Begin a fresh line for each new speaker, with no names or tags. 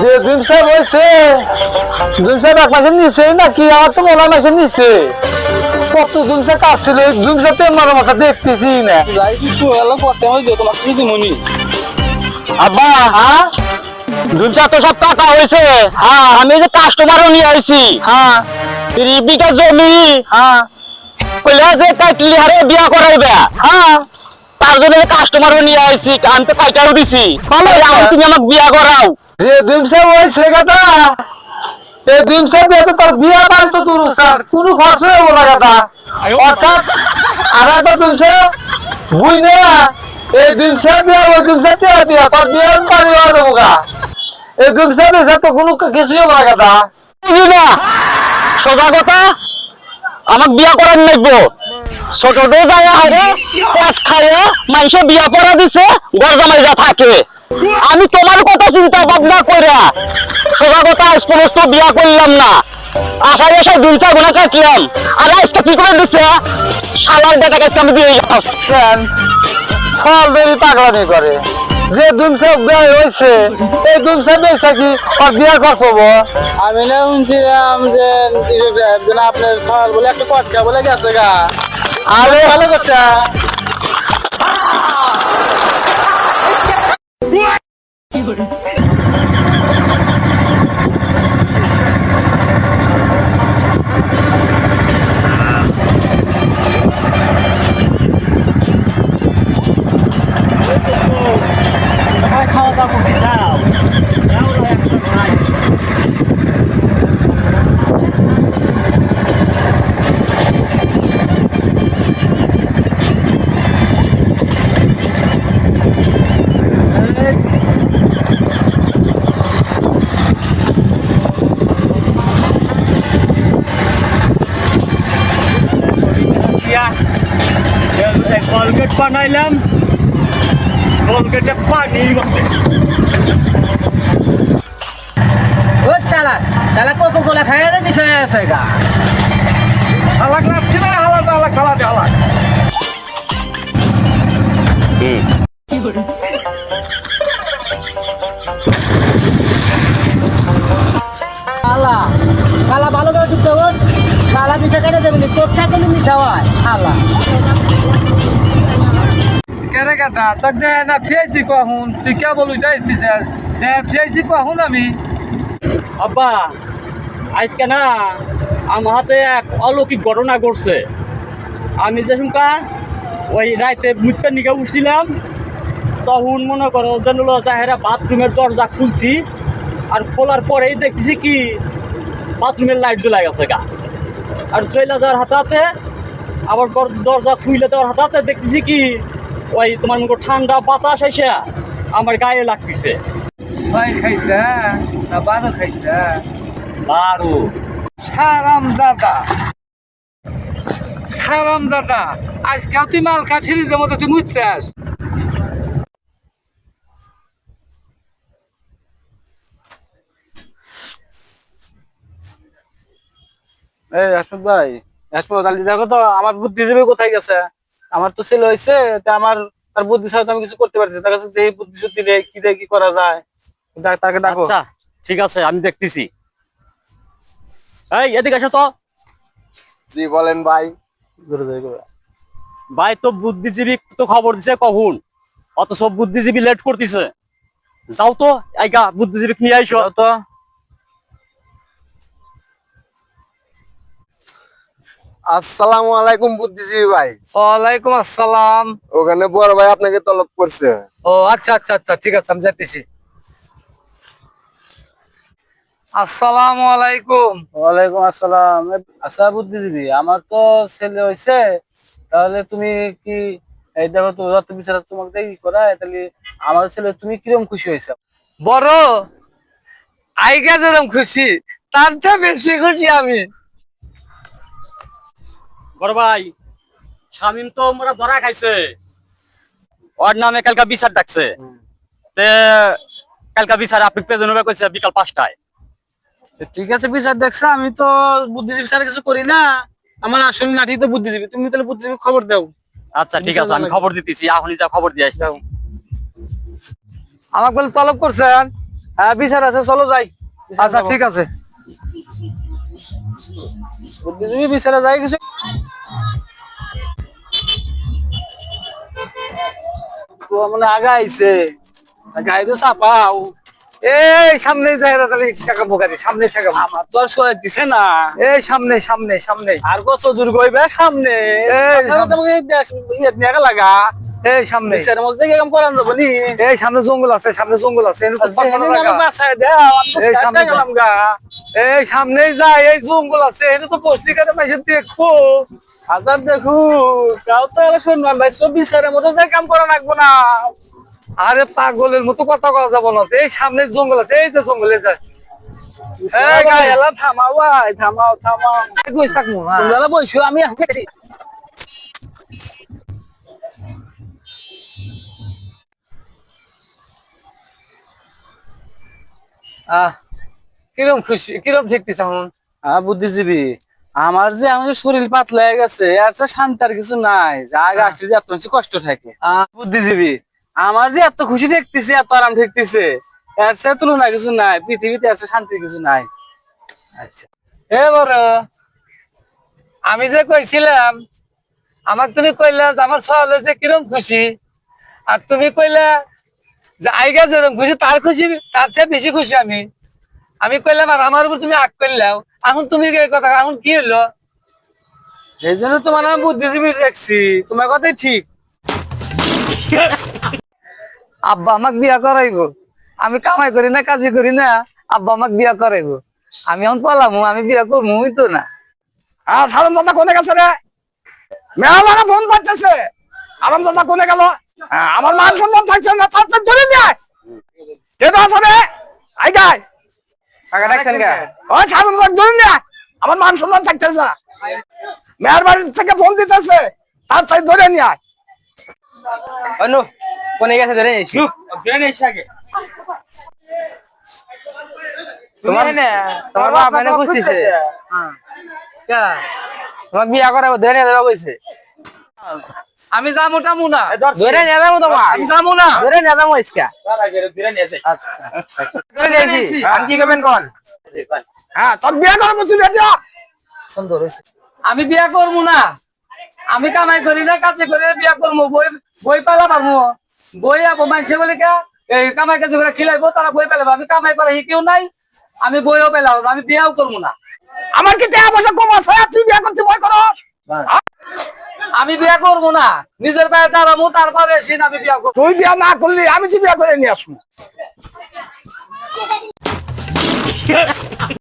যে দুমসা বলছে দুমসা এক মাসে নিচে নাকি আমার তো মনে মাসে নিচে কত দুমসা কাটছিল দুমসা তো আমার মাথা দেখতেছি না আব্বা হ্যাঁ দুমসা তো সব কাটা হয়েছে হ্যাঁ আমি যে কাস্টমারও নিয়ে আইছি হ্যাঁ 3 বিঘা জমি হ্যাঁ কইলা যে কাটলি হারে বিয়া করাইবে হ্যাঁ তার জন্য কাস্টমারও নিয়ে আইছি আমি তো কাইটাও দিছি ভালো তুমি আমাকে বিয়া করাও যে দিমসা হয়েছে কথা এই দিমসা দিয়ে তো তোর বিয়া বান তো দূর স্যার কোনো খরচ হবে না কথা অর্থাৎ আর একটা দিমসা বুঝ না এই দিমসা দিয়ে ওই দিমসা দিয়ে তোর বিয়া বাড়ি হওয়া দেবো গা এই দিমসা দিয়ে তো কোনো কিছু হবে না কথা বুঝি না সোজা কথা আমাকে বিয়া করার নেবো ছোট জায়গা হারে পেট খায় মানুষে বিয়া পড়া দিছে গরজামাই যা থাকে আমি তোমার কথা চিন্তা ভাবনা করে সোজা কথা আজ পর্যন্ত বিয়া করলাম না আষাঢ়ে এসে 2-4 গুণা কাটলাম আর আজকে কি করে দিচ্ছে শালার বেটা আজকে আমি দিয়ে যাচ্ছেন সব বেরি পাগলামি করে যে দুমসা বিয়ে হয়েছে এই দুমসা বেচা কি আর বিয়া করছবো
আমি না শুনছিলাম যে আপনার সর বলে একটা কটকা বলে গেছে গা
আরে
ভালো করছে খাওয়া দাওয়া করতে যাও কলগেট বানাইলাম কলগেটে পানি শালা শালা কোকো কোলা খাইয়া দেন বিষয় আছে গা হালাক লাগছে না হালাক হালাক খালাতে হালাক শালা শালা ভালো করে ঢুকতে হবে শালা দিশা কেটে দেবেন তোর টাকা নিয়ে খাওয়ায় শালা
কেরে কথা তোর না ছিয়েছি কখন তুই কে বল উঠাইছিস ছিয়েছি কখন আমি
আব্বা আজকে না আমার হাতে এক অলৌকিক ঘটনা ঘটছে আমি যে শুনকা ওই রাইতে মুখটা নিকে উঠছিলাম তখন মনে করো যেন চাহেরা বাথরুমের দরজা খুলছি আর খোলার পরেই দেখতেছি কি বাথরুমের লাইট জ্বলে গেছে গা আর চলে যাওয়ার হাতে আবার দরজা খুইলে দেওয়ার হাতে দেখতেছি কি ওই তোমার মুখ ঠান্ডা বাতাস এসে আমার গায়ে লাগতেছে
6 খাইছে না 12 খাইছে
12
সারাম দাদা আজকাল তুই মাল খা ফিরিজের মতো তুই মুচ্ছাস এই আসুক ভাই দেখো তো আমার বুদ্ধিজীবী কোথায় গেছে আমার তো ছেলে হয়েছে তা আমার তার বুদ্ধি ছাড়া তো আমি কিছু করতে পারছি তার কাছে দেখি বুদ্ধি শুদ্ধি কি করা যায় তাকে ডাকো
আচ্ছা ঠিক আছে আমি দেখতেছি এই এদিকে আসো তো
জি বলেন ভাই
ভাই তো বুদ্ধিজীবী তো খবর দিছে কখন অত সব বুদ্ধিজীবী লেট করতেছে যাও তো আইগা বুদ্ধিজীবী নিয়ে আইসো
তো
আসসালামু আলাইকুম বুদ্ধিজীবী ভাই।
ওয়ালাইকুম আসসালাম।
ওখানে বড় ভাই আপনাকে তলব করছে।
ও আচ্ছা আচ্ছা আচ্ছা ঠিক আছে আমি যাইতেছি। আসসালামু আলাইকুম। ওয়ালাইকুম আসসালাম। আচ্ছা বুদ্ধিজীবী আমার তো ছেলে হয়েছে তাহলে তুমি কি এই দেখো তো যত বিচার তোমাকে কি করায় তাহলে আমার ছেলে তুমি কিরকম খুশি হয়েছে? বড় আইগা যেরকম খুশি তার চেয়ে বেশি খুশি আমি।
বড় ভাই শামিম তো মোরা ধরা খাইছে ওর নামে কালকা বিচার ডাকছে তে কালকা বিচার আপনি প্রেজেন্ট হবে কইছে বিকাল 5টায়।
ঠিক আছে বিচার দেখছে আমি তো বুদ্ধিজীবী স্যার কিছু করি না আমার আসলে নাটি তো বুদ্ধিজীবী তুমি তাহলে বুদ্ধিজীবী খবর দাও।
আচ্ছা ঠিক আছে আমি খবর দিতেছি এখনই যা খবর দিয়ে আসতেছি।
আমাকে বলে তলব করছেন? হ্যাঁ বিচার আছে, চলো যাই। আচ্ছা ঠিক আছে, বুদ্ধিজীবী বিচারে যাই কিছু। মানে আগা আইছে, গাড়ি চাপাও।
এই সামনে যাই তাহলে ঠেকাবো গাড়ি, সামনে ঠেকাবো।
আমার তো আর সহায় দিছে না।
এই সামনে সামনে সামনে
আর কত দূর গইবে সামনে? লাগা
এই সামনে,
বিচারের মধ্যে কেমন করান যাবো নি?
এই সামনে জঙ্গল আছে, সামনে জঙ্গল আছে, এনে তো পাঠানো লাগা।
বাসায় দেও, আমি তো
এই
সাইডে
সামনে
গেলাম গা।
এই সামনে যাই, এই জঙ্গল আছে, এনে তো বসলি কাটে মাইসে দেখবো।
হাজার দেখু কাউ তো আর শুনবেন ভাই, সব বিচারের মধ্যে যাই কাম করা লাগবো না।
আরে পাগলের মতো কথা কওয়া যাবো না, এই সামনে জঙ্গল আছে, এই যে জঙ্গলে যায়।
এই গাড়ি এলা থামাও ভাই, থামাও থামাও।
বসে থাকবো না।
তোমরা বসো, আমি গেছি।
কিরম খুশি, কিরম দেখতেছ এখন?
বুদ্ধিজীবী, আমার যে আমার শরীর পাতলা হয়ে গেছে, আর তো শান্তি আর কিছু নাই। যা আগে আসছে যে এত বেশি কষ্ট থাকে। বুদ্ধিজীবী, আমার যে এত খুশি দেখতেছে, এত আরাম দেখতেছে, এর সাথে তুলনা কিছু নাই। পৃথিবীতে এর সাথে শান্তির কিছু নাই।
আচ্ছা এবার আমি যে কইছিলাম, আমাকে তুমি কইলা যে আমার সহলে যে কিরম খুশি, আর তুমি কইলা যে আইগা যেরকম খুশি তার খুশি, তার চেয়ে বেশি খুশি আমি। আমি কইলাম আর আমার উপর তুমি আগ করলাও, এখন তুমি এই কথা, এখন কি হলো?
এই জন্য তোমার আমি বুদ্ধিজীবী দেখছি, তোমার কথাই ঠিক।
আব্বা আমাকে বিয়া করাইবো, আমি কামাই করি না, কাজই করি না, আব্বা আমাকে বিয়া করাইবো। আমি এখন পলামু, আমি বিয়া করবো তো না।
সারম দাদা কোনে গেছে রে? মেলা ফোন পাচ্ছে, আরাম দাদা কোনে গেল? আমার মান সম্মান থাকছে না, তার তো ধরে নিয়ে কেটে আছে রে? আই গাই ওই সারম দাদা ধরে নিয়ে, আমার মান সম্মান থাকতেছে না। মেয়ের বাড়ি থেকে ফোন দিতেছে, তার তাই ধরে নিয়ে
অনু কোনে গেছে ধরে নিয়েছি। তোমার তোমার বাপ এনে বুঝতেছে তোমার বিয়া করাবো, ধরে নিয়ে যাবো কইছে।
আমি যাবো টামু না,
ধরে নিয়ে যাবো তোমার,
আমি যাবো না।
ধরে নিয়ে যাবো ইসকা। আমি কি করবেন কোন?
হ্যাঁ তোর বিয়ে করবো তুই রেডি হ।
সুন্দর হয়েছে। আমি বিয়া করবো না, আমি কামাই করি না, কাজে করে বিয়া করবো। বই বই পালা পারবো, বই আবো মানুষে বলে কা এই কামাই কাজে করে খিলাইবো, তারা বই পেলাবো। আমি কামাই করে কেউ নাই, আমি বইও পেলাবো, আমি বিয়াও করবো না।
আমার কি টাকা পয়সা কম আছে, তুই বিয়ে করতে ভয় করো?
আমি বিয়া করবো না, নিজের পায়ে দাঁড়াবো, তারপরে এসে আমি বিয়া করবো।
তুই বিয়ে না করলি আমি তুই বিয়ে করে নিয়ে আসবো।